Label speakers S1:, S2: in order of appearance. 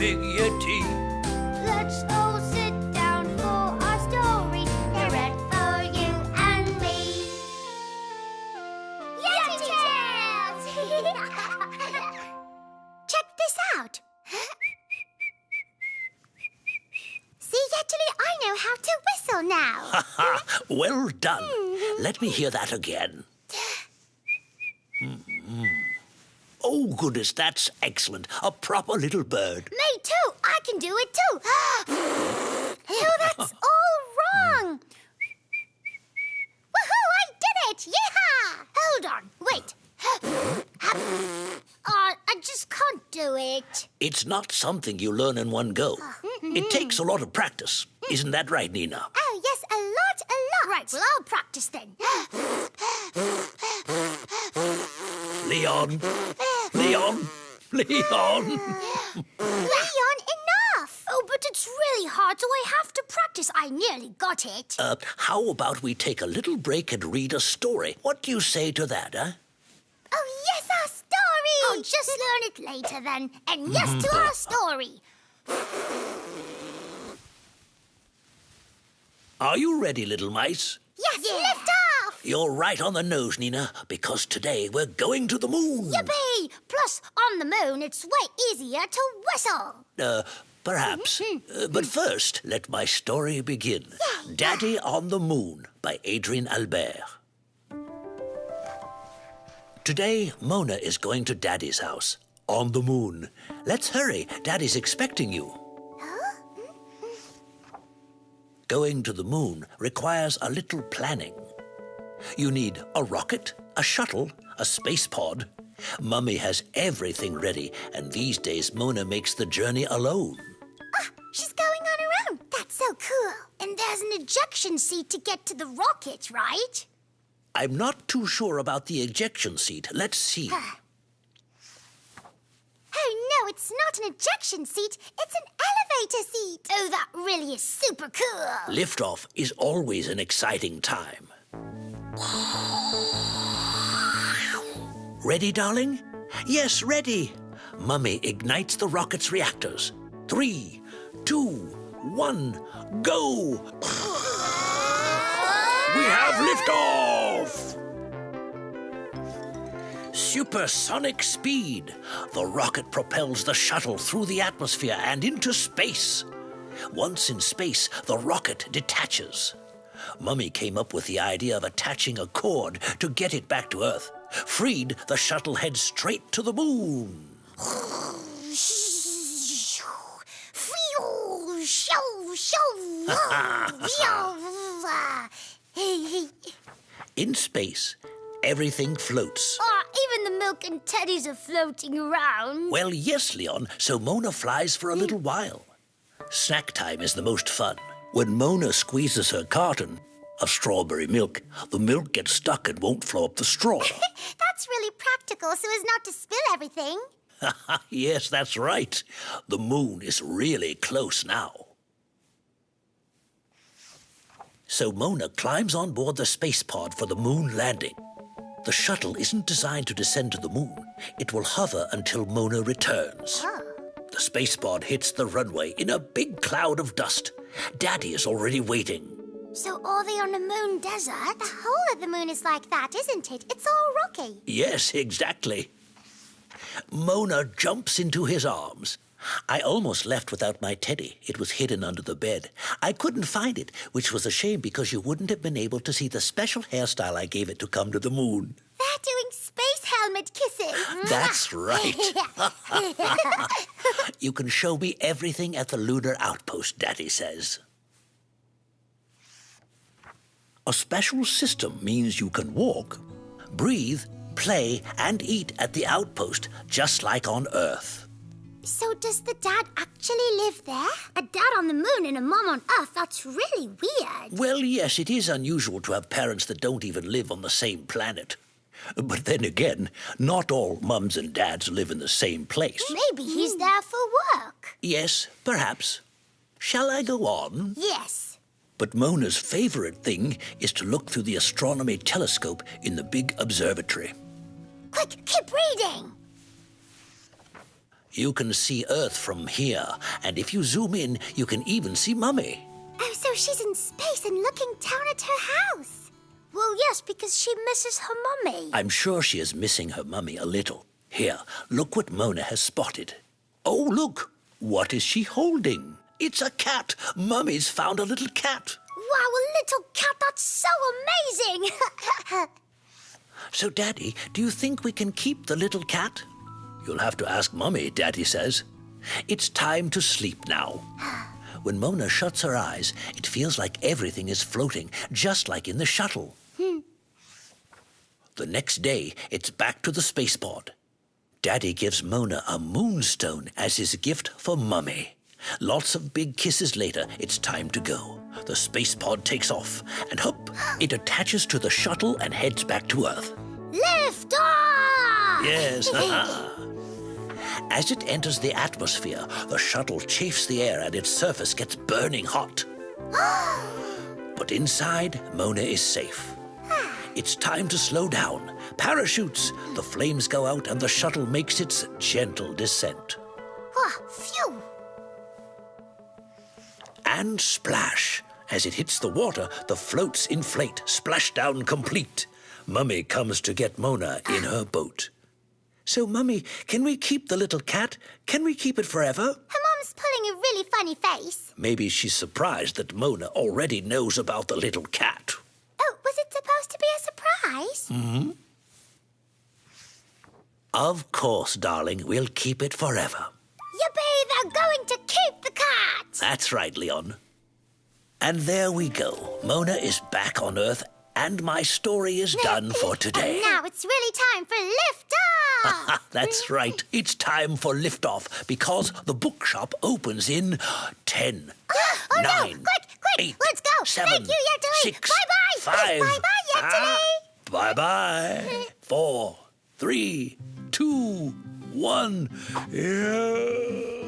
S1: big Yeti.
S2: Let's all sit down for our story. They're read for you and me. Yeti Tales! Check this out. See, Yetili, I know how to whistle now.
S1: Ha ha! Well done. Let me hear that again. Oh, goodness, that's excellent. A proper little bird.
S2: Me too. I can do it too. Oh, that's all wrong. Woohoo! I did it! Yeehaw! Hold on. Wait. I just can't do it.
S1: It's not something you learn in one go. It takes a lot of practice. Isn't that right, Nina?
S2: Oh, yes, a lot. Right, well, I'll practice then.
S1: Leon! Leon! Leon!
S2: Leon, enough! Oh, but it's really hard, so I have to practice. I nearly got it.
S1: How about we take a little break and read a story? What do you say to that, huh?
S2: Oh, yes, our story! I'll just learn it later then. And yes to our story.
S1: Are you ready, little mice?
S2: Yes, lift off!
S1: You're right on the nose, Nina, because today we're going to the moon.
S2: Yippee! Plus, on the moon, it's way easier to whistle.
S1: Perhaps. But first, let my story begin. Daddy on the Moon by Adrian Albert. Today, Mona is going to Daddy's house on the moon. Let's hurry. Daddy's expecting you. Going to the moon requires a little planning. You need a rocket, a shuttle, a space pod. Mummy has everything ready, and these days Mona makes the journey alone.
S2: Ah, she's going on her own. That's so cool. And there's an ejection seat to get to the rocket, right?
S1: I'm not too sure about the ejection seat. Let's see.
S2: Oh, no, it's not an ejection seat. It's an elevator seat. Oh, that really is super cool.
S1: Liftoff is always an exciting time. Ready, darling? Yes, ready. Mummy ignites the rocket's reactors. 3, 2, 1, go! We have liftoff! Supersonic speed. The rocket propels the shuttle through the atmosphere and into space. Once in space, the rocket detaches. Mummy came up with the idea of attaching a cord to get it back to Earth. Freed, the shuttle heads straight to the moon. In space, everything floats.
S2: Even the milk and teddies are floating around.
S1: Well, yes, Leon, so Mona flies for a little while. Snack time is the most fun. When Mona squeezes her carton of strawberry milk, the milk gets stuck and won't flow up the straw.
S2: That's really practical so as not to spill everything.
S1: Yes, that's right. The moon is really close now. So Mona climbs on board the space pod for the moon landing. The shuttle isn't designed to descend to the moon. It will hover until Mona returns. The space pod hits the runway in a big cloud of dust. Daddy is already waiting.
S2: So are they on the moon desert? The whole of the moon is like that, isn't it? It's all rocky.
S1: Yes, exactly. Mona jumps into his arms. I almost left without my teddy. It was hidden under the bed. I couldn't find it, which was a shame because you wouldn't have been able to see the special hairstyle I gave it to come to the moon.
S2: They're doing space helmet kisses.
S1: That's right. You can show me everything at the lunar outpost, Daddy says. A special system means you can walk, breathe, play, and eat at the outpost, just like on Earth.
S2: So does the dad actually live there? A dad on the moon and a mom on Earth, that's really weird.
S1: Well, yes, it is unusual to have parents that don't even live on the same planet. But then again, not all mums and dads live in the same place.
S2: Maybe he's there for work.
S1: Yes, perhaps. Shall I go on?
S2: Yes.
S1: But Mona's favorite thing is to look through the astronomy telescope in the big observatory.
S2: Quick, keep reading.
S1: You can see Earth from here, and if you zoom in, you can even see Mummy.
S2: Oh, so she's in space and looking down at her house. Well, yes, because she misses her mummy.
S1: I'm sure she is missing her mummy a little. Here, look what Mona has spotted. Oh, look! What is she holding? It's a cat. Mummy's found a little cat.
S2: Wow, a little cat, that's so amazing!
S1: So, Daddy, do you think we can keep the little cat? You'll have to ask Mummy, Daddy says. It's time to sleep now. When Mona shuts her eyes, it feels like everything is floating, just like in the shuttle. The next day, it's back to the space pod. Daddy gives Mona a moonstone as his gift for Mummy. Lots of big kisses later, it's time to go. The space pod takes off, and hop, it attaches to the shuttle and heads back to Earth.
S2: Lift off!
S1: Yes. As it enters the atmosphere, the shuttle chafes the air and its surface gets burning hot. But inside, Mona is safe. It's time to slow down. Parachutes! The flames go out and the shuttle makes its gentle descent.
S2: Phew!
S1: And splash! As it hits the water, the floats inflate, splash down complete. Mummy comes to get Mona in her boat. So, Mummy, can we keep the little cat? Can we keep it forever?
S2: Her mum's pulling a really funny face.
S1: Maybe she's surprised that Mona already knows about the little cat.
S2: Oh, was it supposed to be a surprise?
S1: Mm-hmm. Of course, darling, we'll keep it forever.
S2: Yippee, they're going to keep the cat!
S1: That's right, Leon. And there we go. Mona is back on Earth, and my story is done for today.
S2: And now it's really time for liftoff!
S1: That's right. It's time for liftoff because the bookshop opens in 10, 9,
S2: no! Quick!
S1: 8,
S2: Let's go!
S1: 7,
S2: Thank you, Yetili!
S1: 6,
S2: Bye-bye!
S1: 5.
S2: Bye-bye, Yetili!
S1: Bye-bye. 4, 3, 2, 1. Yeah.